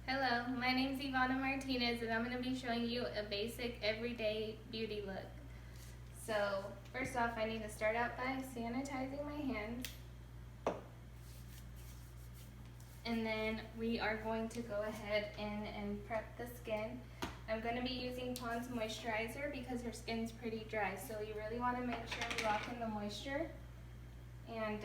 Hello, my name is Ivana Martinez and I'm going to be showing you a basic everyday beauty look. So first off, I need to start out by sanitizing my hands. And then we are going to go ahead and prep the skin. I'm going to be using Pond's moisturizer because her skin's pretty dry, so you really want to make sure you lock in the moisture, and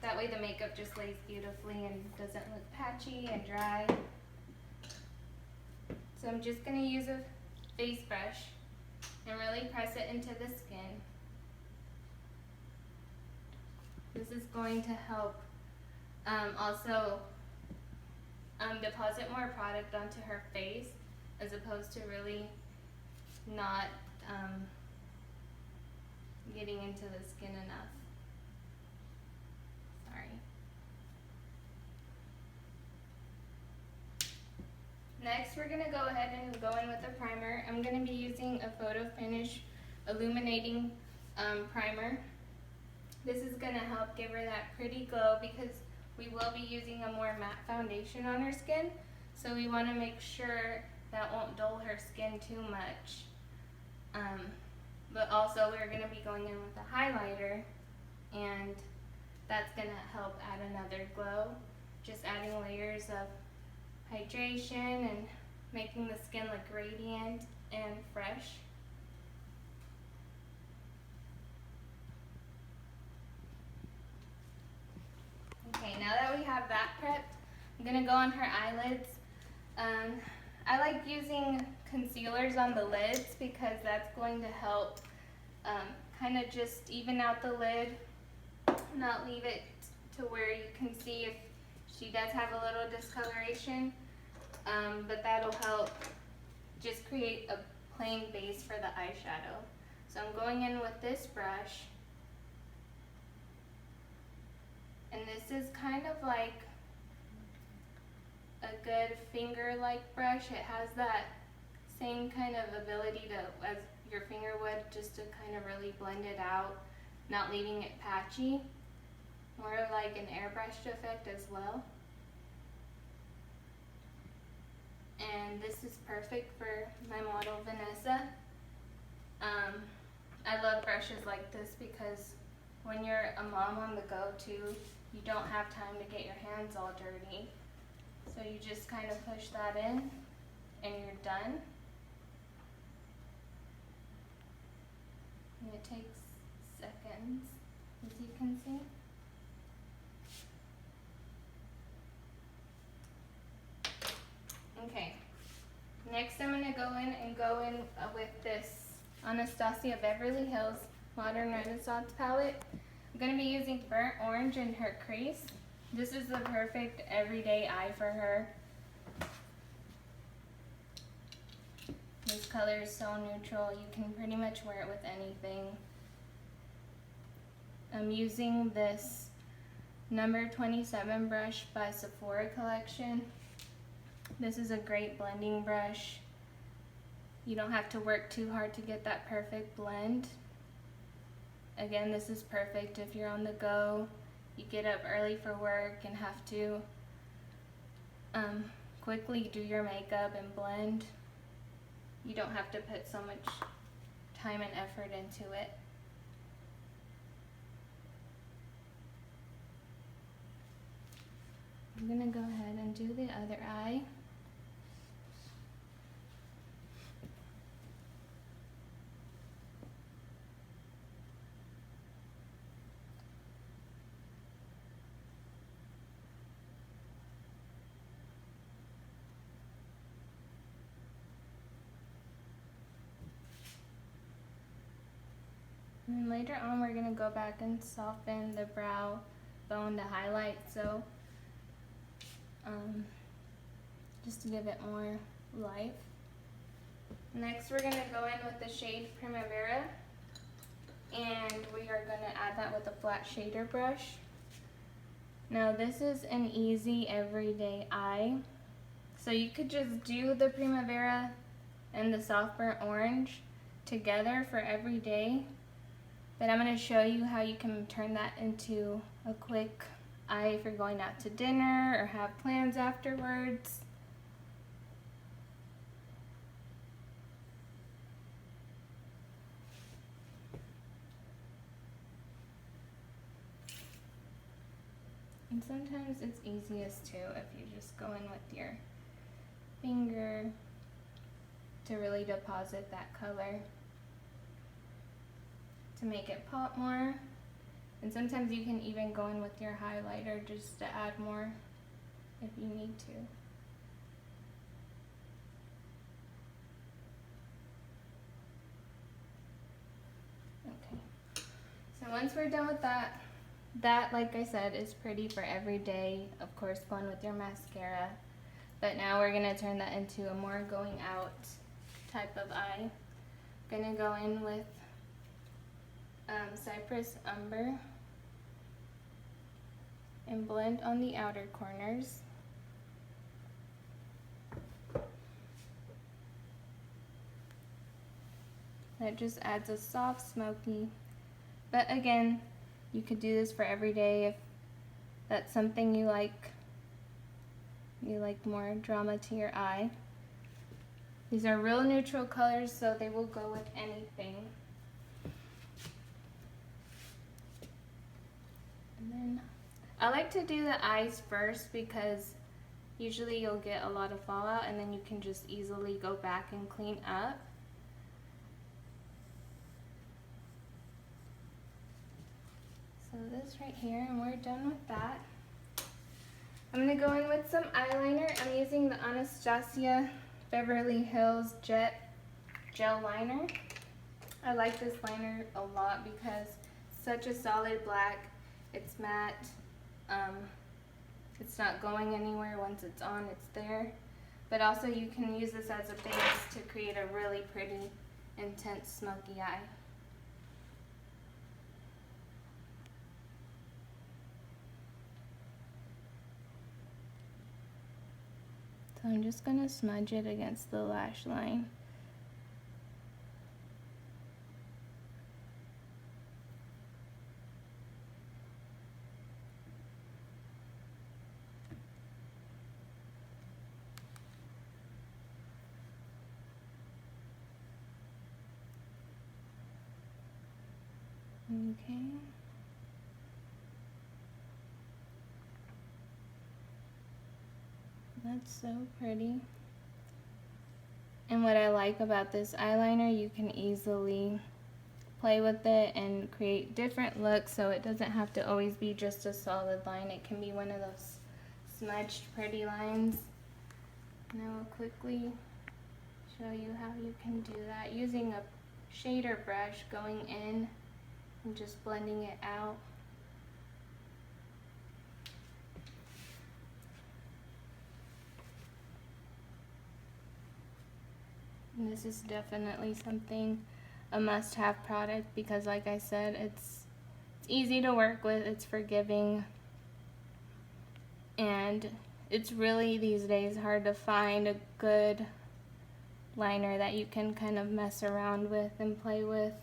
that way the makeup just lays beautifully and doesn't look patchy and dry. So I'm just going to use a face brush and really press it into the skin. This is going to help also deposit more product onto her face, as opposed to really not getting into the skin enough. Sorry. Next, we're going to go ahead and go in with a primer. I'm going to be using a Photo Finish Illuminating Primer. This is going to help give her that pretty glow because we will be using a more matte foundation on her skin. So we want to make sure that won't dull her skin too much. But also we're going to be going in with a highlighter, and that's going to help add another glow. Just adding layers of hydration and making the skin look radiant and fresh. Okay, now that we have that prepped, I'm going to go on her eyelids. I like using concealers on the lids because that's going to help kind of just even out the lid, not leave it to where you can see if she does have a little discoloration, but that'll help just create a plain base for the eyeshadow. So I'm going in with this brush, and this is kind of like a good finger-like brush. It has that same kind of ability to, as your finger would, just to kind of really blend it out, not leaving it patchy. More like an airbrushed effect as well. And this is perfect for my model Vanessa. I love brushes like this because when you're a mom on the go too, you don't have time to get your hands all dirty. So you just kind of push that in and you're done. And it takes seconds, as you can see. Okay, next I'm going to go in with this Anastasia Beverly Hills Modern Renaissance palette. I'm going to be using Burnt Orange in her crease. This is the perfect everyday eye for her. This color is so neutral, you can pretty much wear it with anything. I'm using this number 27 brush by Sephora Collection. This is a great blending brush. You don't have to work too hard to get that perfect blend. Again, this is perfect if you're on the go, you get up early for work and have to quickly do your makeup and blend. You don't have to put so much time and effort into it. I'm gonna go ahead and do the other eye. And then later on we're going to go back and soften the brow bone to highlight, so just to give it more life. Next we're going to go in with the shade Primavera, and we are going to add that with a flat shader brush. Now this is an easy everyday eye, so you could just do the Primavera and the soft burnt orange together for every day. But I'm going to show you how you can turn that into a quick eye if you're going out to dinner or have plans afterwards. And sometimes it's easiest too if you just go in with your finger to really deposit that color to make it pop more. And sometimes you can even go in with your highlighter just to add more if you need to. Okay, so once we're done with that, like I said, is pretty for every day. Of course, fun with your mascara. But now we're gonna turn that into a more going out type of eye. Gonna go in with Cypress Umber and blend on the outer corners. That just adds a soft smoky, but again, you could do this for every day if that's something you like more drama to your eye. These are real neutral colors, so they will go with anything. And then I like to do the eyes first because usually you'll get a lot of fallout and then you can just easily go back and clean up. So this right here, and we're done with that. I'm gonna go in with some eyeliner. I'm using the Anastasia Beverly Hills Jet Gel Liner. I like this liner a lot because it's such a solid black. It's matte. It's not going anywhere. Once it's on, it's there. But also you can use this as a base to create a really pretty, intense, smoky eye. So I'm just going to smudge it against the lash line. Okay. That's so pretty. And what I like about this eyeliner, you can easily play with it and create different looks, so it doesn't have to always be just a solid line. It can be one of those smudged pretty lines. And I will quickly show you how you can do that using a shader brush, going in and just blending it out. And this is definitely something, a must-have product, because like I said, it's easy to work with, it's forgiving, and it's really these days hard to find a good liner that you can kind of mess around with and play with.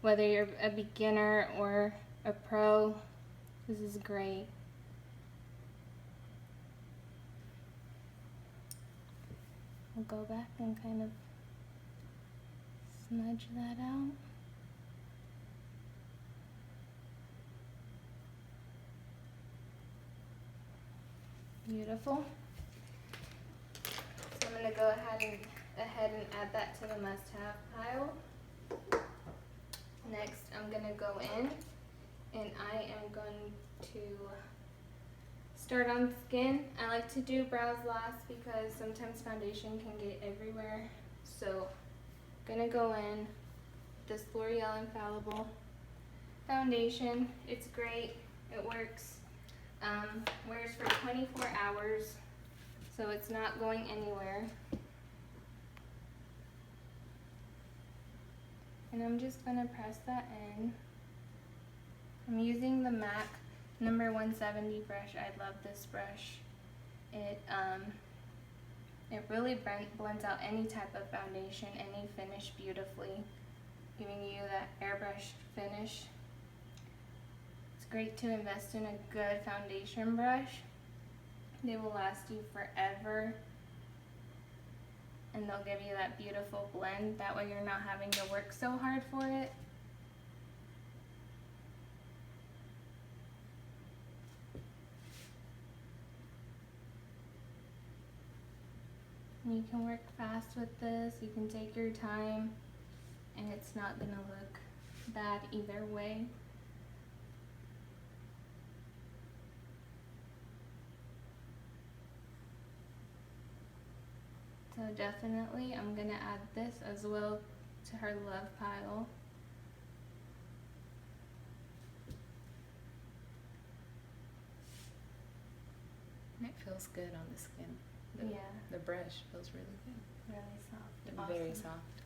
Whether you're a beginner or a pro, this is great. I'll go back and kind of smudge that out. Beautiful. So I'm going to go ahead and add that to the must-have pile. Next, I'm going to go in and I am going to start on skin. I like to do brows last because sometimes foundation can get everywhere. So I'm going to go in this L'Oreal Infallible foundation. It's great. It works. Wears for 24 hours, so it's not going anywhere. And I'm just going to press that in. I'm using the MAC number 170 brush. I love this brush. It really blends out any type of foundation, any finish beautifully, giving you that airbrushed finish. It's great to invest in a good foundation brush. They will last you forever, and they'll give you that beautiful blend. That way you're not having to work so hard for it. You can work fast with this, you can take your time, and it's not gonna look bad either way. So definitely I'm gonna add this as well to her love pile. And it feels good on the skin. The brush feels really good. Really soft. And Awesome. very soft.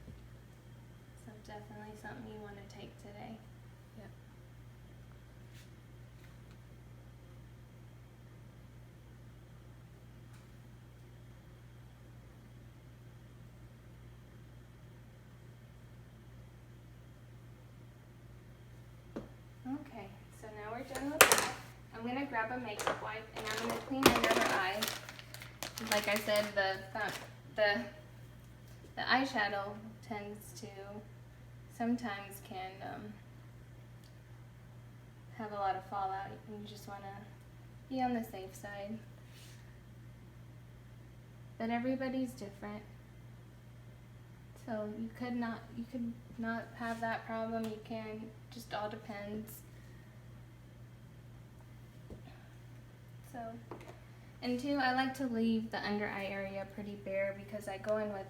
So definitely something you want to take today. Yep. Okay, so now we're done with that. I'm gonna grab a makeup wipe and I'm gonna clean under her eye. Like I said, the eyeshadow tends to sometimes can have a lot of fallout. You just want to be on the safe side. But everybody's different. So you could not have that problem. You can, just all depends. So, and two, I like to leave the under eye area pretty bare because I go in with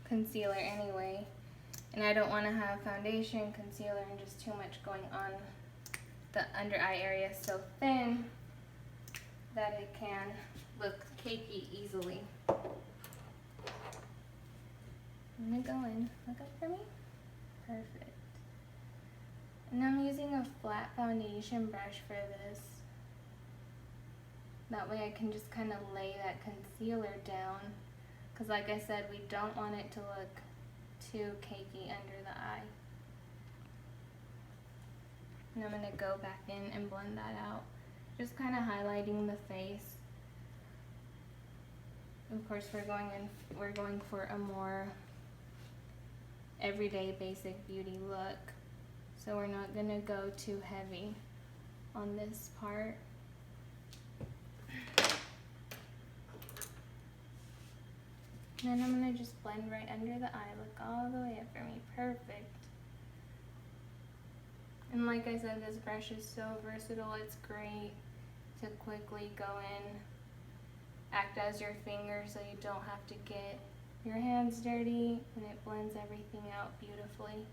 concealer anyway, and I don't want to have foundation, concealer, and just too much going on the under eye area so thin that it can look cakey easily. I'm gonna go in. Look up for me. Perfect. And I'm using a flat foundation brush for this. That way I can just kind of lay that concealer down. Because like I said, we don't want it to look too cakey under the eye. And I'm gonna go back in and blend that out. Just kind of highlighting the face. Of course, we're going for a more everyday basic beauty look, so we're not gonna go too heavy on this part. And then I'm gonna just blend right under the eye. Look all the way up for me. Perfect. And like I said, this brush is so versatile. It's great to quickly go in, act as your finger so you don't have to get your hands dirty, and it blends everything out beautifully.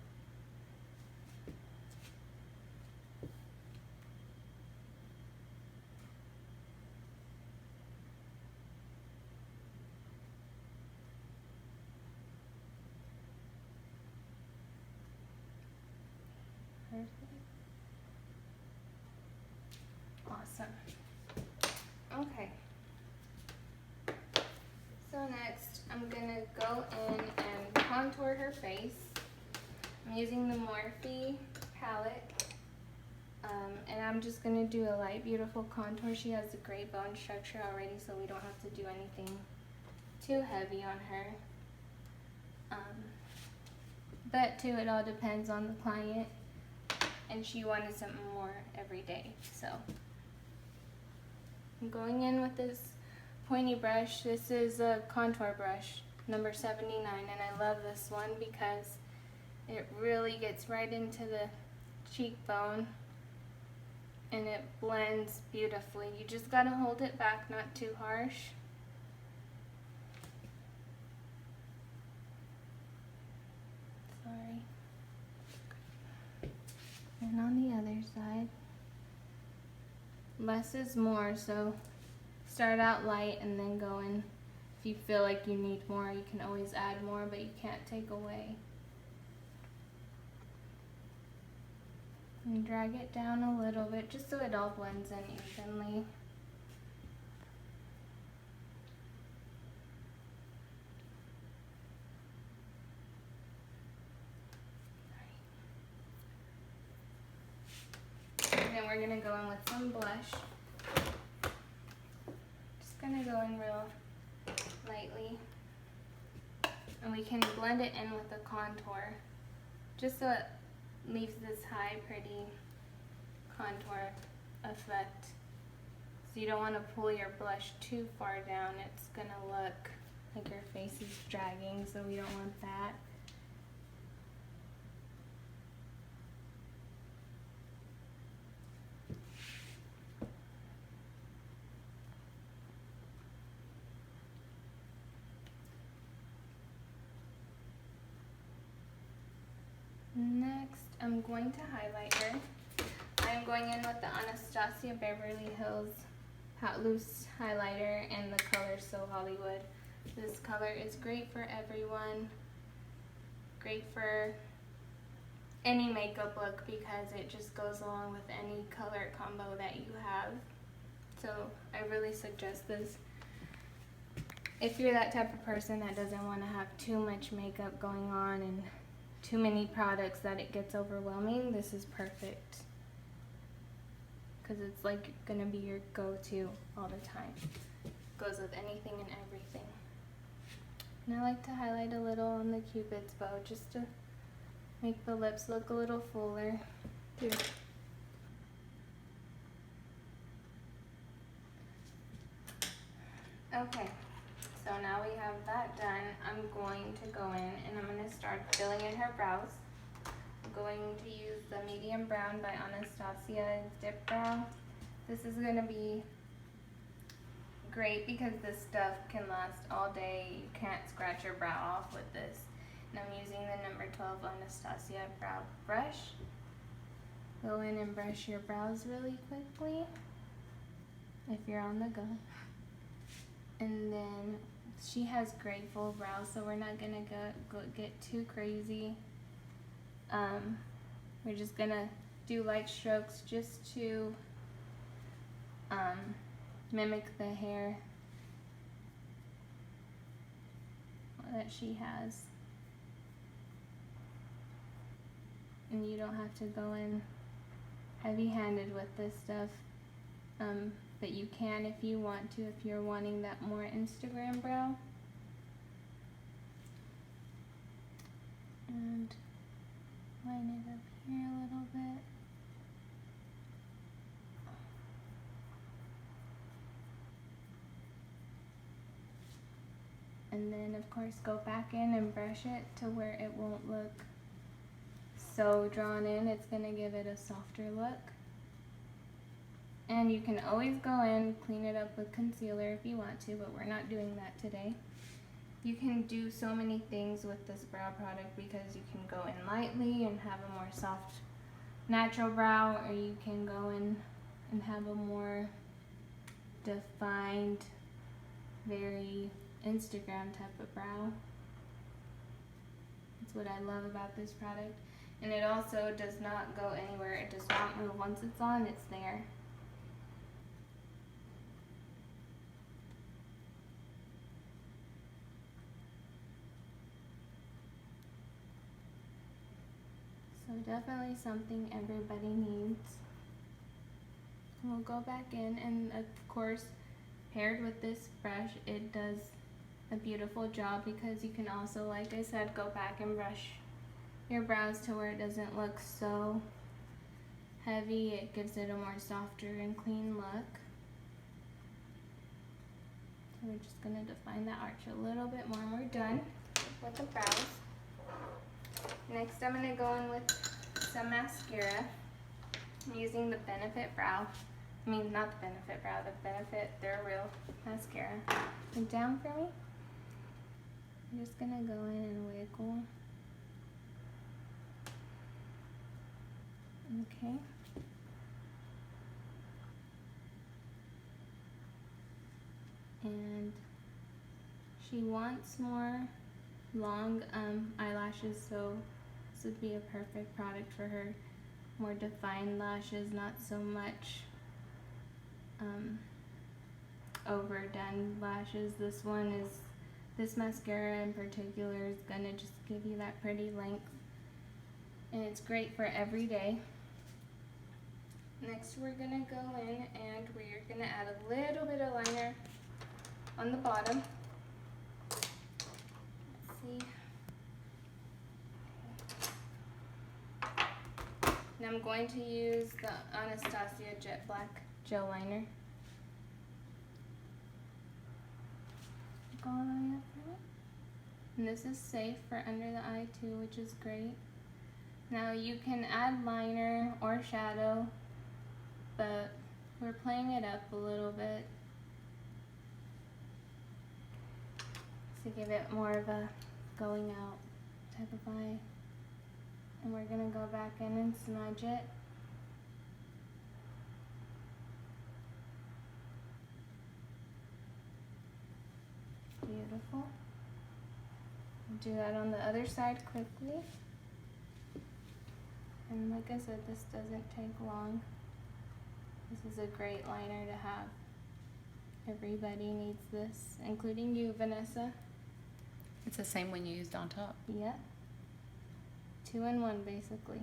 Perfect. Awesome. Okay. So next, I'm gonna go in and contour her face. I'm using the Morphe palette, and I'm just gonna do a light, beautiful contour. She has a great bone structure already, so we don't have to do anything too heavy on her. But too, it all depends on the client, and she wanted something more every day. So I'm going in with this pointy brush. This is a contour brush, number 79, and I love this one because it really gets right into the cheekbone and it blends beautifully. You just gotta hold it back, not too harsh. Sorry. And on the other side, less is more, so start out light and then go in. If you feel like you need more, you can always add more, but you can't take away. And drag it down a little bit just so it all blends in evenly. And then we're we're gonna go in with some blush. Just gonna go in real lightly. And we can blend it in with the contour, just so it leaves this high, pretty contour effect. So you don't want to pull your blush too far down. It's gonna look like your face is dragging, so we don't want that. Next, I'm going to highlight her. I'm going in with the Anastasia Beverly Hills Hot Loose Highlighter and the color So Hollywood. This color is great for everyone. Great for any makeup look because it just goes along with any color combo that you have. So I really suggest this. If you're that type of person that doesn't want to have too much makeup going on and too many products that it gets overwhelming, this is perfect. Because it's like gonna be your go-to all the time. Goes with anything and everything. And I like to highlight a little on the Cupid's bow just to make the lips look a little fuller too. Okay, so now we have that done. I'm going to go in and I'm going to start filling in her brows. I'm going to use the medium brown by Anastasia Dip Brow. This is going to be great because this stuff can last all day. You can't scratch your brow off with this. And I'm using the number 12 Anastasia Brow Brush. Go in and brush your brows really quickly if you're on the go. And then she has great full brows, so we're not gonna get too crazy. We're just gonna do light strokes just to mimic the hair that she has. And you don't have to go in heavy-handed with this stuff, but you can if you want to, if you're wanting that more Instagram brow. And line it up here a little bit. And then of course go back in and brush it to where it won't look so drawn in. It's going to give it a softer look. And you can always go in, clean it up with concealer if you want to, but we're not doing that today. You can do so many things with this brow product because you can go in lightly and have a more soft, natural brow, or you can go in and have a more defined, very Instagram type of brow. That's what I love about this product. And it also does not go anywhere. It does not move. Once it's on, it's there. So definitely something everybody needs. We'll go back in, and of course, paired with this brush, it does a beautiful job because you can also, like I said, go back and brush your brows to where it doesn't look so heavy. It gives it a more softer and clean look. So we're just going to define that arch a little bit more, and we're done with the brows. Next, I'm going to go in with some mascara. I'm using the Benefit Brow. I mean, not the Benefit Brow, the Benefit They're Real mascara. And down for me. I'm just going to go in and wiggle. Okay. And she wants more long eyelashes, so this would be a perfect product for her. More defined lashes, not so much overdone lashes. This mascara in particular is gonna just give you that pretty length, and it's great for every day. Next we're gonna go in and we're gonna add a little bit of liner on the bottom. Let's see. And I'm going to use the Anastasia Jet Black gel liner. Go all the way up there. And this is safe for under the eye too, which is great. Now you can add liner or shadow, but we're playing it up a little bit to give it more of a going out type of eye. And we're gonna go back in and smudge it. Beautiful. Do that on the other side quickly. And like I said, this doesn't take long. This is a great liner to have. Everybody needs this, including you, Vanessa. It's the same one you used on top. Yep. 2 in 1 basically.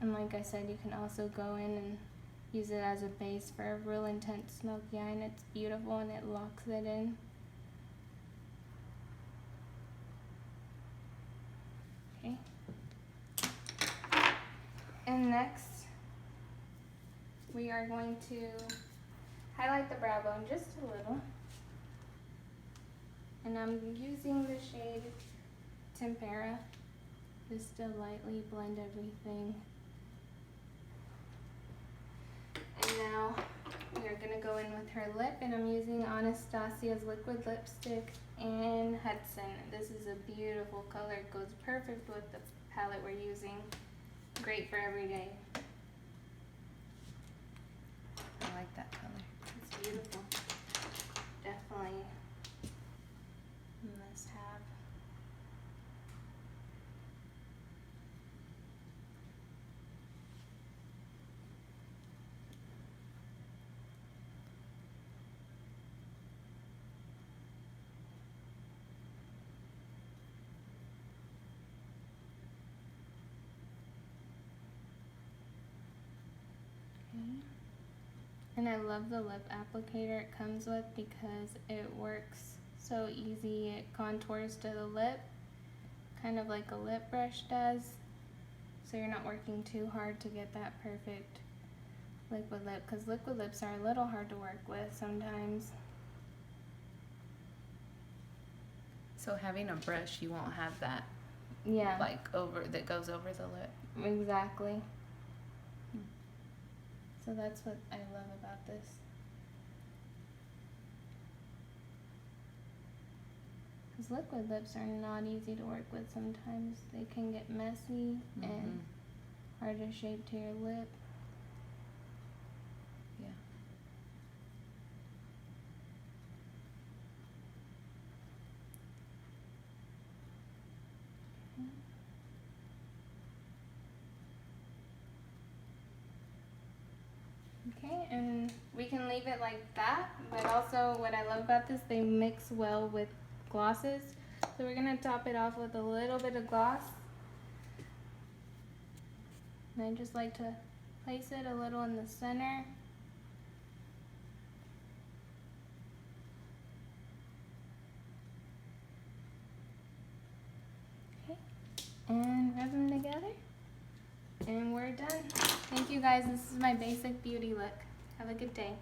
And like I said, you can also go in and use it as a base for a real intense smoky eye, and it's beautiful and it locks it in. Okay. And next, we are going to highlight the brow bone just a little. And I'm using the shade Tempera just to lightly blend everything. And now we are going to go in with her lip, and I'm using Anastasia's liquid lipstick in Hudson. This is a beautiful color. It goes perfect with the palette we're using. Great for every day. I like that color. It's beautiful. Definitely must have. And I love the lip applicator it comes with because it works so easy. It contours to the lip, kind of like a lip brush does. So you're not working too hard to get that perfect liquid lip, because liquid lips are a little hard to work with sometimes. So having a brush, you won't have that, Yeah. like that goes over the lip. Exactly. So that's what I love about this. Because liquid lips are not easy to work with sometimes. They can get messy and hard to shape to your lip. Yeah. Okay, and we can leave it like that, but also what I love about this, they mix well with glosses. So we're gonna top it off with a little bit of gloss. And I just like to place it a little in the center. Okay, and rub them together. And we're done. Thank you guys. This is my basic beauty look. Have a good day.